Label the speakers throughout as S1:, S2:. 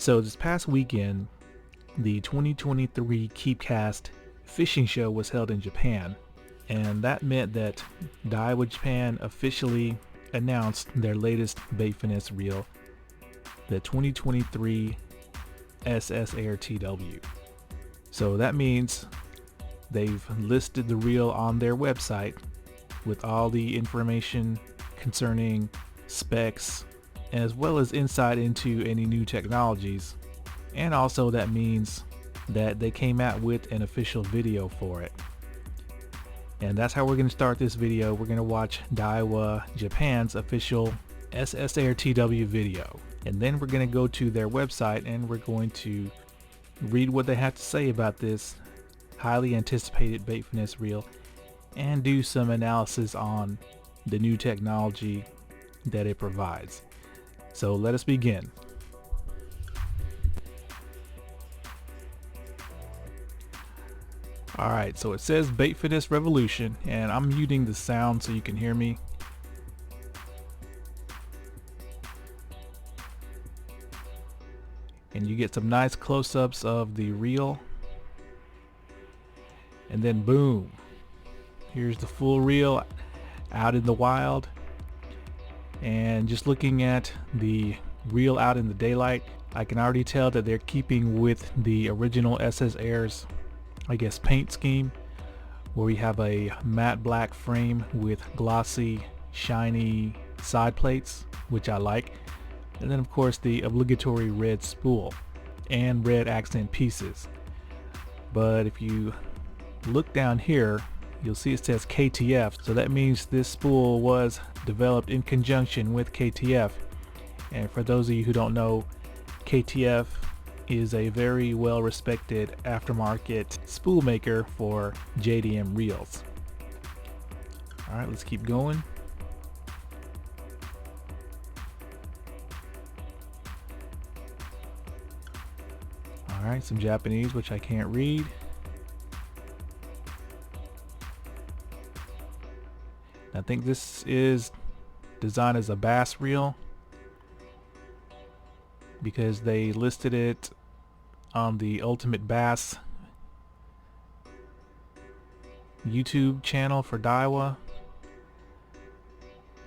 S1: So this past weekend, the 2023 KeepCast fishing show was held in Japan, and that meant that Daiwa Japan officially announced their latest bait finesse reel, the 2023 SS Air TW. So that means they've listed the reel on their website with all the information concerning specs, as well as insight into any new technologies. And also that means that they came out with an official video for it. And that's how we're going to start this video. We're going to watch Daiwa Japan's official SS Air TW video. And then we're going to go to their website and we're going to read what they have to say about this highly anticipated bait finesse reel and do some analysis on the new technology that it provides. So let us begin. Alright, so it says Bait Finesse Revolution, and I'm muting the sound so you can hear me. And you get some nice close-ups of the reel. And then boom, here's the full reel out in the wild. And just looking at the reel out in the daylight, I can already tell that they're keeping with the original SS Air's, I guess, paint scheme, where we have a matte black frame with glossy, shiny side plates, which I like. And then of course the obligatory red spool and red accent pieces. But if you look down here, you'll see it says KTF, so that means this spool was developed in conjunction with KTF. And for those of you who don't know, KTF is a very well respected aftermarket spool maker for JDM reels. Alright, let's keep going. Alright, some Japanese which I can't read. I think this is designed as a bass reel because they listed it on the Ultimate Bass YouTube channel for Daiwa.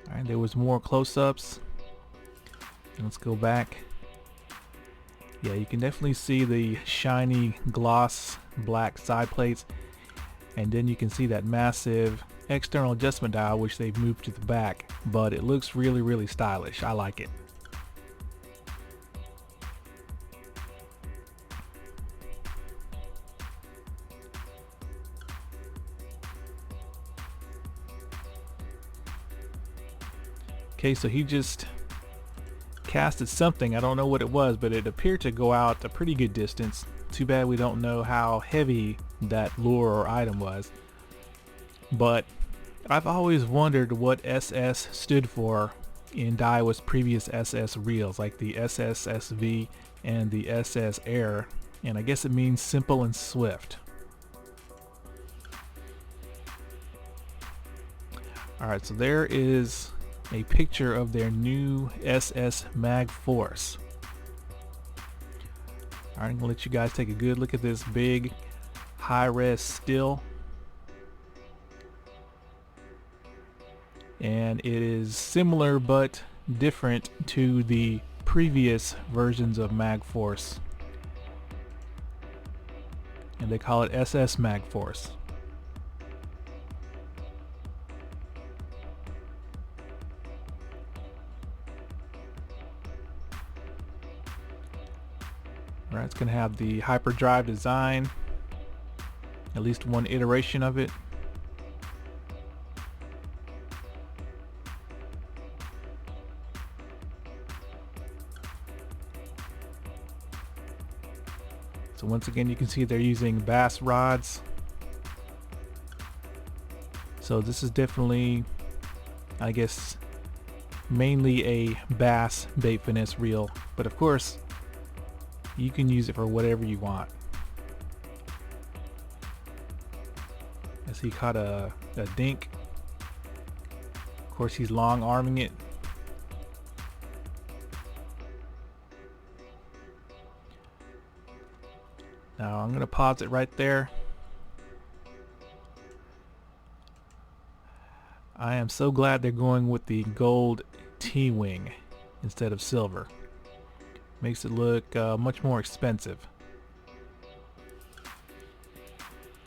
S1: Alright, there was more close-ups. Let's go back. Yeah, you can definitely see the shiny gloss black side plates, and then you can see that massive external adjustment dial which they've moved to the back, but it looks really stylish. I like it. Okay, so he just casted something. I don't know what it was, but it appeared to go out a pretty good distance. Too bad we don't know how heavy that lure or item was. But I've always wondered what SS stood for in Daiwa's previous SS reels, like the SSSV and the SS Air, and I guess it means simple and swift. Alright, so there is a picture of their new SS Mag Force. Alright, I'm gonna let you guys take a good look at this big high-res still. And it is similar but different to the previous versions of Mag Force. And they call it SS Mag Force. Alright, it's going to have the hyperdrive design, at least one iteration of it. So once again, you can see they're using bass rods. So this is definitely, I guess, mainly a bass bait finesse reel, but of course you can use it for whatever you want. As he caught a dink. Of course he's long arming it. Now I'm going to pause it right there. I am so glad they're going with the gold T-wing instead of silver. Makes it look much more expensive.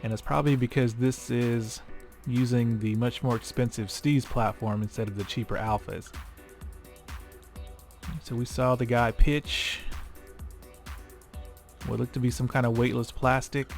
S1: And it's probably because this is using the much more expensive STEEZ platform instead of the cheaper alphas. So we saw the guy pitch what looked to be some kind of weightless plastic.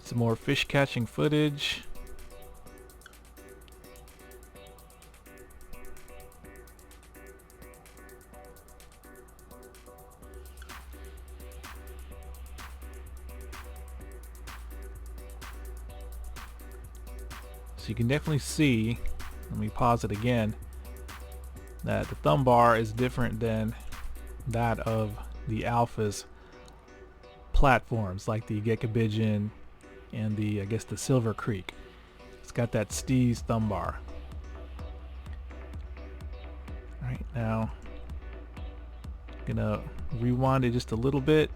S1: Some more fish catching footage. So you can definitely see, let me pause it again, that the thumb bar is different than that of the alphas platforms like the Gekabidgen and the, I guess, the Silver Creek. It's got that STEEZ thumb bar. Alright, now I'm gonna rewind it just a little bit.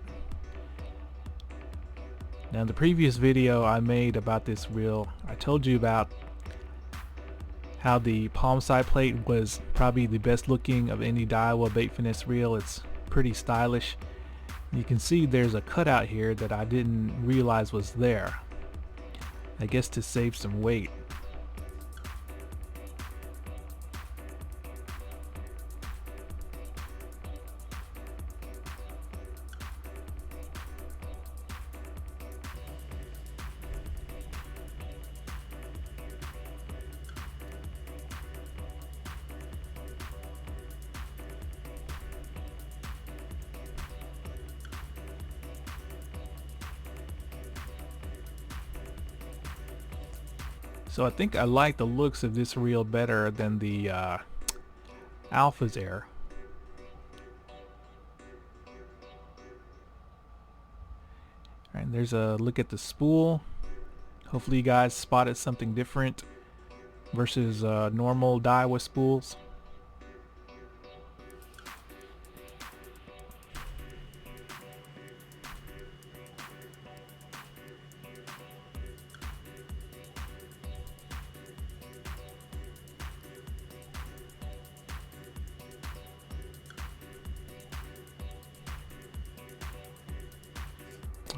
S1: Now in the previous video I made about this reel, I told you about how the palm side plate was probably the best looking of any Daiwa bait finesse reel. It's pretty stylish. You can see there's a cutout here that I didn't realize was there. I guess to save some weight. So I think I like the looks of this reel better than the Alpha's Air. Alright, there's a look at the spool. Hopefully you guys spotted something different versus normal Daiwa spools.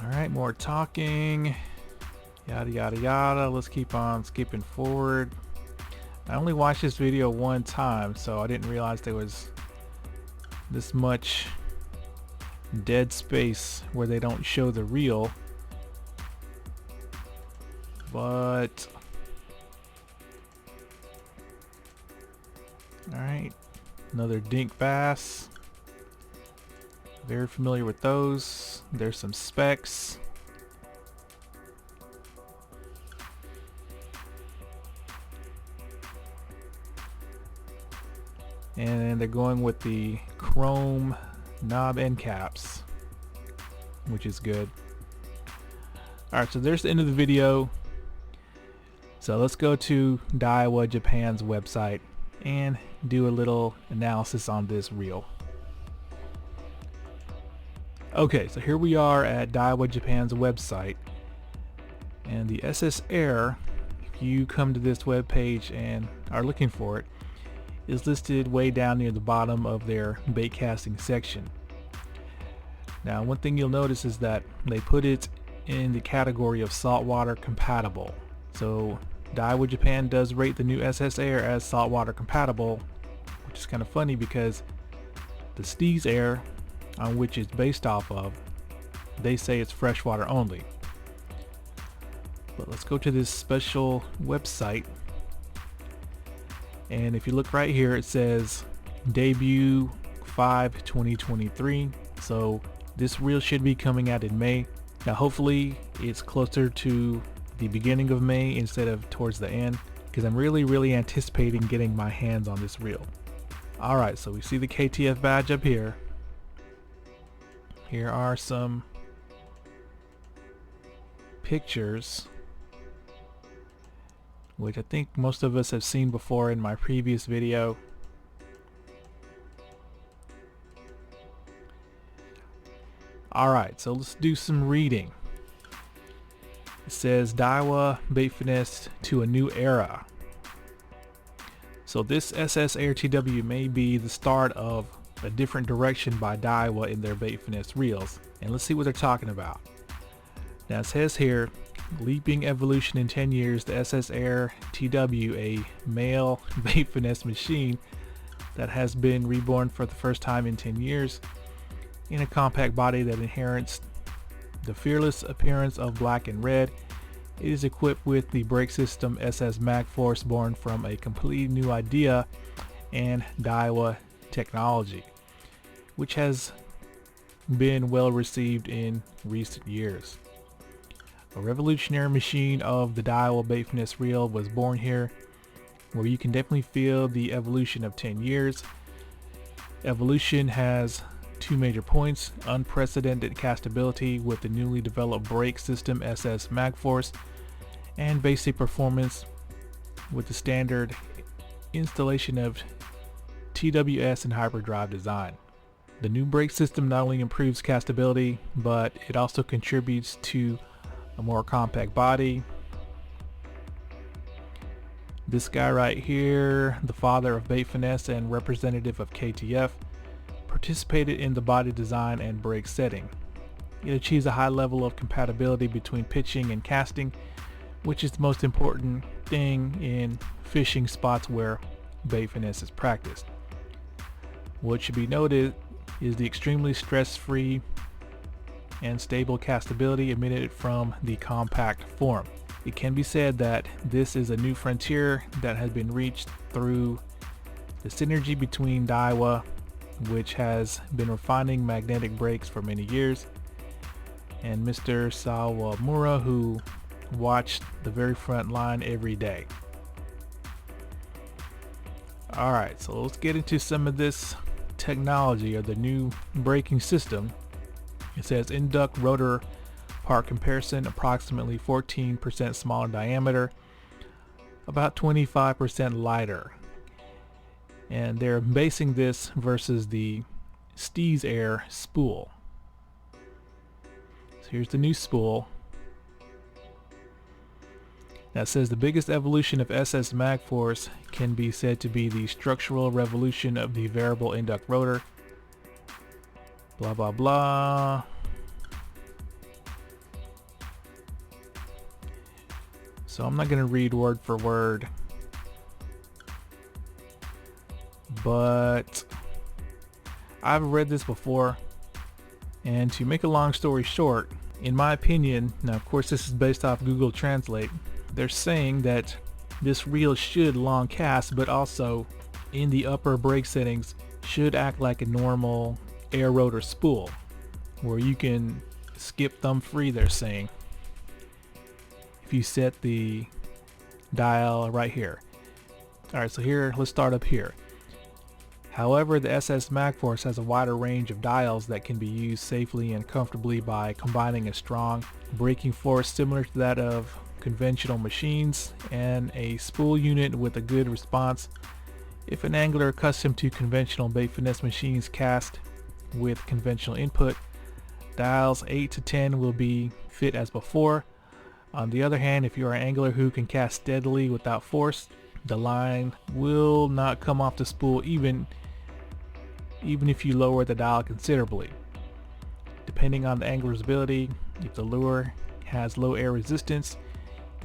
S1: Alright, more talking, yada yada yada. Let's keep on skipping forward. I only watched this video one time, so I didn't realize there was this much dead space where they don't show the reel. But alright, another dink bass. Very familiar with those. There's some specs. And they're going with the chrome knob end caps, which is good. Alright, so there's the end of the video. So let's go to Daiwa Japan's website and do a little analysis on this reel. Okay, so here we are at Daiwa Japan's website, and the SS Air, if you come to this web page and are looking for it, is listed way down near the bottom of their bait casting section. Now one thing you'll notice is that they put it in the category of saltwater compatible. So Daiwa Japan does rate the new SS Air as saltwater compatible, which is kind of funny because the STEEZ Air, on which it's based off of, they say it's freshwater only. But let's go to this special website, and if you look right here, it says debut 5/2023. So this reel should be coming out in May. Now hopefully it's closer to the beginning of May instead of towards the end, because I'm really anticipating getting my hands on this reel. Alright, so we see the KTF badge up here. Here are some pictures, which I think most of us have seen before in my previous video. Alright, so let's do some reading. It says Daiwa bait finesse to a new era. So this SS Air TW may be the start of a different direction by Daiwa in their bait finesse reels. And let's see what they're talking about. Now it says here, leaping evolution in 10 years, the SS Air TW, a male bait finesse machine that has been reborn for the first time in 10 years in a compact body that inherits the fearless appearance of black and red. It is equipped with the brake system SS MagForce, born from a completely new idea and Daiwa technology, which has been well received in recent years. A revolutionary machine of the Daiwa bait finesse reel was born here, where you can definitely feel the evolution of 10 years. Evolution has two major points: unprecedented castability with the newly developed brake system SS MagForce, and basic performance with the standard installation of TWS and hyperdrive design. The new brake system not only improves castability, but it also contributes to a more compact body. This guy right here, the father of bait finesse and representative of KTF, participated in the body design and brake setting. It achieves a high level of compatibility between pitching and casting, which is the most important thing in fishing spots where bait finesse is practiced. What should be noted is the extremely stress-free and stable castability emitted from the compact form. It can be said that this is a new frontier that has been reached through the synergy between Daiwa, which has been refining magnetic brakes for many years, and Mr. Sawamura, who watched the very front line every day. Alright, so let's get into some of this technology of the new braking system. It says induct rotor part comparison, approximately 14% smaller diameter, about 25% lighter. And they're basing this versus the STEEZ Air spool. So here's the new spool. That says the biggest evolution of SS MagForce can be said to be the structural revolution of the variable induct rotor. Blah blah blah. So I'm not going to read word for word, but I've read this before, and to make a long story short, in my opinion, now of course this is based off Google Translate, they're saying that this reel should long cast, but also in the upper brake settings should act like a normal air rotor spool, where you can skip thumb free, they're saying, if you set the dial right here. Alright, so here, let's start up here. However, the SS MagForce has a wider range of dials that can be used safely and comfortably by combining a strong braking force similar to that of conventional machines and a spool unit with a good response. If an angler accustomed to conventional bait finesse machines cast with conventional input, dials 8 to 10 will be fit as before. On the other hand, if you are an angler who can cast steadily without force, the line will not come off the spool even if you lower the dial considerably. Depending on the angler's ability, if the lure has low air resistance,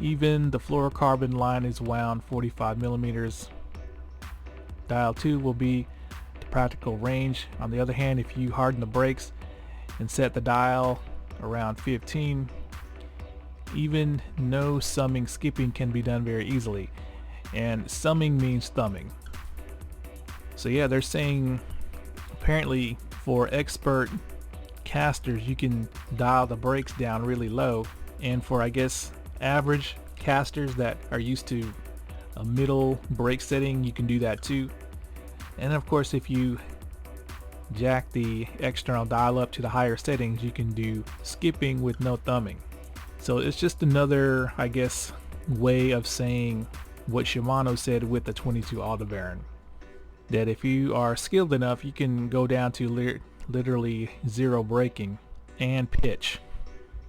S1: even the fluorocarbon line is wound 45 millimeters. Dial 2 will be the practical range. On the other hand, if you harden the brakes and set the dial around 15, even no summing skipping can be done very easily, and summing means thumbing. So yeah, they're saying apparently for expert casters you can dial the brakes down really low, and for I guess average casters that are used to a middle brake setting, you can do that too. And of course, if you jack the external dial up to the higher settings, you can do skipping with no thumbing. So it's just another, I guess, way of saying what Shimano said with the 22 ALDEBARAN, that if you are skilled enough, you can go down to literally zero braking and pitch.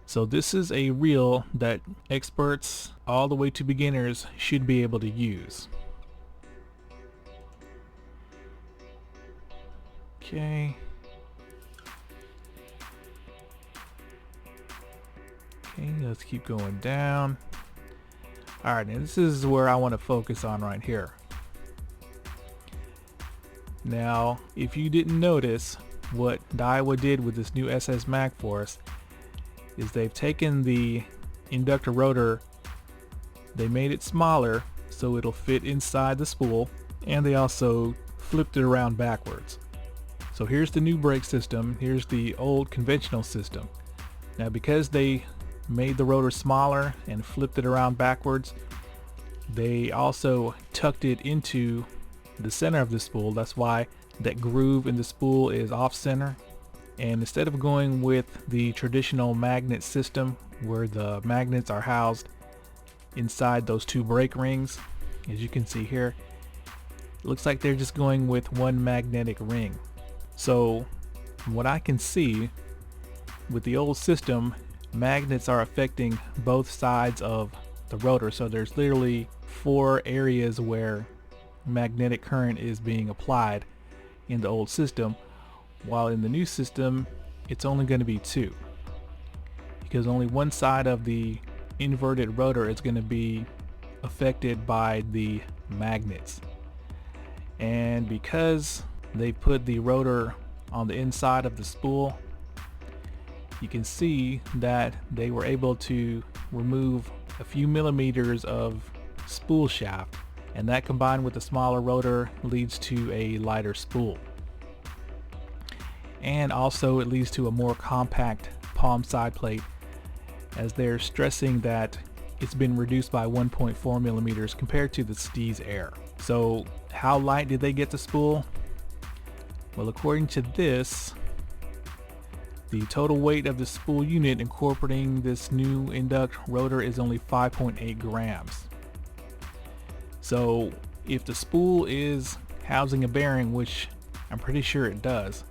S1: So this is a reel that experts all the way to beginners should be able to use. Okay. Okay, let's keep going down. Alright, and this is where I want to focus on right here. Now, if you didn't notice, what Daiwa did with this new SS Mag Force is they've taken the inductor rotor, they made it smaller so it'll fit inside the spool, and they also flipped it around backwards. So here's the new brake system, here's the old conventional system. Now because they made the rotor smaller and flipped it around backwards, they also tucked it into the center of the spool. That's why that groove in the spool is off center. And instead of going with the traditional magnet system where the magnets are housed inside those two brake rings, as you can see here, it looks like they're just going with one magnetic ring. So from what I can see, with the old system, magnets are affecting both sides of the rotor. So there's literally 4 areas where magnetic current is being applied in the old system, while in the new system it's only going to be 2, because only one side of the inverted rotor is going to be affected by the magnets. And because they put the rotor on the inside of the spool, you can see that they were able to remove a few millimeters of spool shaft, and that combined with the smaller rotor leads to a lighter spool. And also it leads to a more compact palm side plate, as they're stressing that it's been reduced by 1.4 millimeters compared to the STEEZ Air. So how light did they get the spool? Well, according to this, the total weight of the spool unit incorporating this new induct rotor is only 5.8 grams. So if the spool is housing a bearing, which I'm pretty sure it does,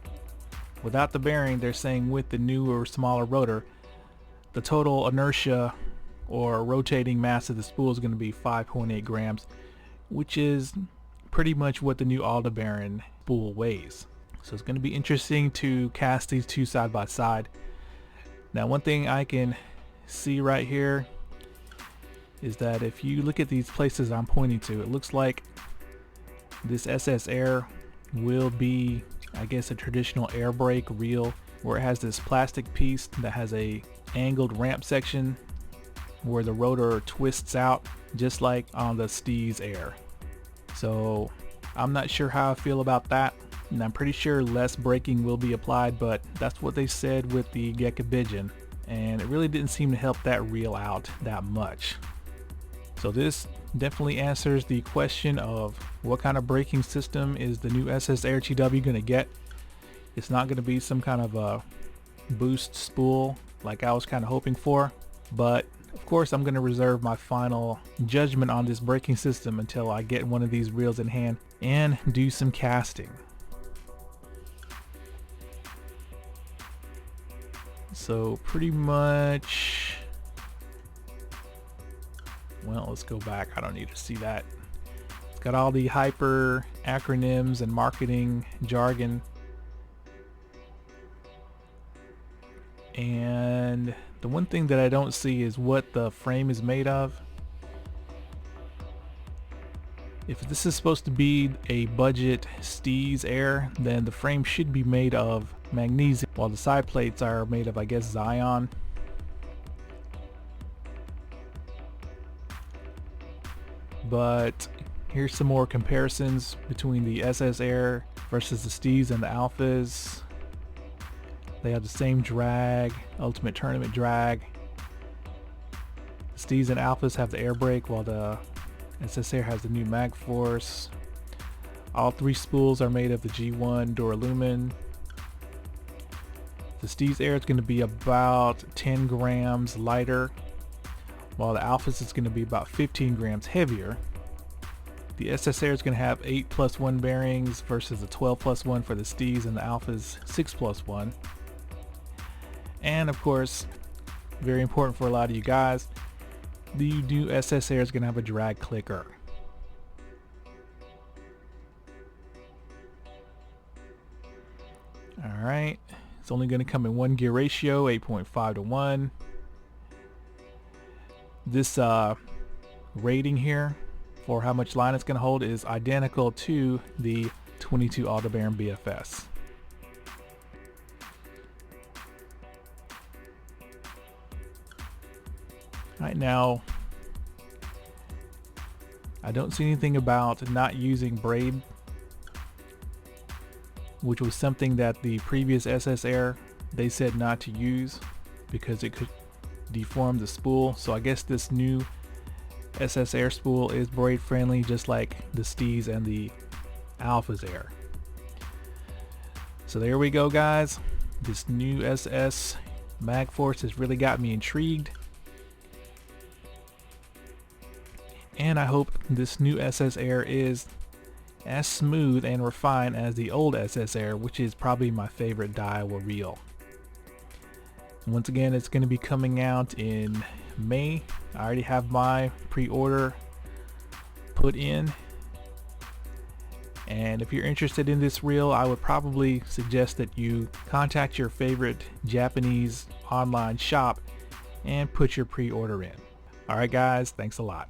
S1: without the bearing, they're saying with the newer smaller rotor, the total inertia or rotating mass of the spool is going to be 5.8 grams, which is pretty much what the new ALDEBARAN spool weighs. So it's going to be interesting to cast these two side by side. Now, one thing I can see right here is that if you look at these places I'm pointing to, it looks like this SS Air will be, I guess, a traditional air brake reel, where it has this plastic piece that has a angled ramp section where the rotor twists out just like on the STEEZ Air. So I'm not sure how I feel about that, and I'm pretty sure less braking will be applied, but that's what they said with the Gekabijin, and it really didn't seem to help that reel out that much. So this definitely answers the question of what kind of braking system is the new SS Air TW going to get. It's not going to be some kind of a boost spool like I was kind of hoping for, but of course I'm going to reserve my final judgment on this braking system until I get one of these reels in hand and do some casting. So pretty much, well, let's go back. I don't need to see that. It's got all the hyper acronyms and marketing jargon. And the one thing that I don't see is what the frame is made of. If this is supposed to be a budget STEEZ Air, then the frame should be made of magnesium, while the side plates are made of, I guess, Zion. But here's some more comparisons between the SS Air versus the STEEZ and the Alphas. They have the same drag, ultimate tournament drag. The STEEZ and Alphas have the air brake, while the SSR has the new mag force. All three spools are made of the G1 duralumin. The STEEZ air is going to be about 10 grams lighter, while the Alphas is going to be about 15 grams heavier. The SSR is going to have 8+1 bearings versus the 12+1 for the STEEZ and the Alphas 6+1. And of course, very important for a lot of you guys, the new SSR is going to have a drag clicker. Alright, it's only going to come in 1 gear ratio, 8.5 to 1. This rating here for how much line it's going to hold is identical to the 22 ALDEBARAN BFS. Right now, I don't see anything about not using braid, which was something that the previous SSR they said not to use because it could deform the spool. So I guess this new SSR spool is braid friendly, just like the STEEZ and the Alphas Air. So there we go, guys. This new SS mag force has really got me intrigued, and I hope this new SSR is as smooth and refined as the old SSR, which is probably my favorite Daiwa reel. Once again, it's going to be coming out in May. I already have my pre-order put in, and if you're interested in this reel, I would probably suggest that you contact your favorite Japanese online shop and put your pre-order in. Alright guys, thanks a lot.